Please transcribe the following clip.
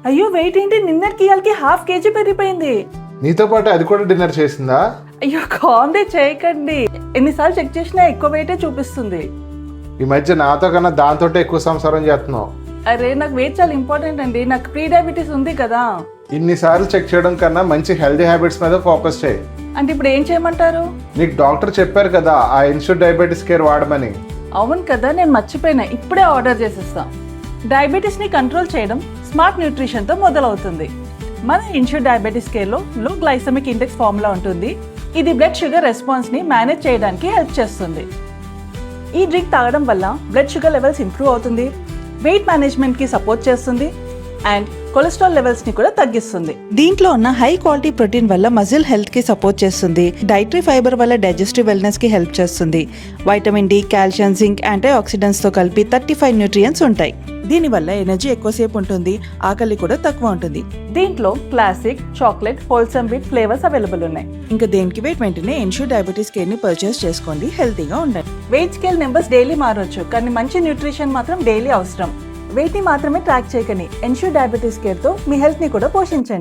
అయ్యో వెయిట్ ఏంటి, నిన్నటికి ఇవాళకి ½ కేజీ పెరిగిపోయింది. నీతో పాటు అది కూడా డిన్నర్ చేసిందా? అయ్యో కామెడీ చేయకండి, ఎన్నిసార్లు చెక్ చేసినా ఎక్కువ వెయిటే చూపిస్తుంది. ఈ మధ్య నాతో కన్నా దాంతో ఎక్కువ సంసారం చేస్తున్నావు. అరే నాకు వెయిట్ చాలా ఇంపార్టెంట్ అండి, నాకు ప్రీ డయాబెటీస్ ఉంది కదా. ఇన్నిసార్లు చెక్ చేయడం కన్నా మంచి హెల్దీ హ్యాబిట్స్ మీద ఫోకస్ చేయి. అంటే ఇప్పుడు ఏం చేయమంటారు? నీకు డాక్టర్ చెప్పారు కదా ఆ ఇన్స్టిట్యూట్ డయాబెటీస్ కేర్ వాడమని. అవును కదా, నేను మర్చిపోయినా, ఇప్పుడే ఆర్డర్ చేసేస్తా. డయాబెటీస్ని కంట్రోల్ చేయడం స్మార్ట్ న్యూట్రిషన్తో మొదలవుతుంది. మన ఇన్స్టిట్యూట్ డయాబెటీస్ కేర్లో లో గ్లైసెమిక్ ఇండెక్స్ ఫార్ములా ఉంటుంది. ఇది బ్లడ్ షుగర్ రెస్పాన్స్ని మేనేజ్ చేయడానికి హెల్ప్ చేస్తుంది. ఈ డ్రింక్ తాగడం వల్ల బ్లడ్ షుగర్ లెవెల్స్ ఇంప్రూవ్ అవుతుంది, వెయిట్ మేనేజ్మెంట్కి సపోర్ట్ చేస్తుంది అండ్ కొలెస్ట్రాల్ లెవెల్స్ ని కూడా తగ్గిస్తుంది. దీంట్లో ఉన్న హై క్వాలిటీ ప్రోటీన్ వల్ల మజిల్ హెల్త్ కి సపోర్ట్ చేస్తుంది, డైటరీ ఫైబర్ వల్ల డైజెస్టివ్ వెల్నెస్ కి హెల్ప్ చేస్తుంది, vitamin D, calcium, zinc, antioxidants తో కలిపి 35 న్యూట్రియంట్స్ ఉంటాయి. దీనివల్ల ఎనర్జీ ఎక్కువసేపు ఉంటుంది, ఆకలి కూడా తక్కువ ఉంటుంది. దీంట్లో classic, chocolate, wholesome wheat flavours available ఉన్నాయి. ఇంకా దేనికి వెయిట్ వెంటనే ఇన్స్టిట్యూట్ డయాబెటీస్ కేర్ ని పర్చేస్ చేసుకోండి, హెల్తీగా ఉండండి. వెయిట్ స్కేల్ నెంబర్స్ డైలీ మారొచ్చు, కానీ మంచి న్యూట్రిషన్ మాత్రం డైలీ అవసరం. వెయిట్ ని మాత్రమే ట్రాక్ చేయకండి, ఇన్స్టిట్యూట్ డయాబెటీస్ కేర్ తో మీ హెల్త్ ని కూడా పోషించండి.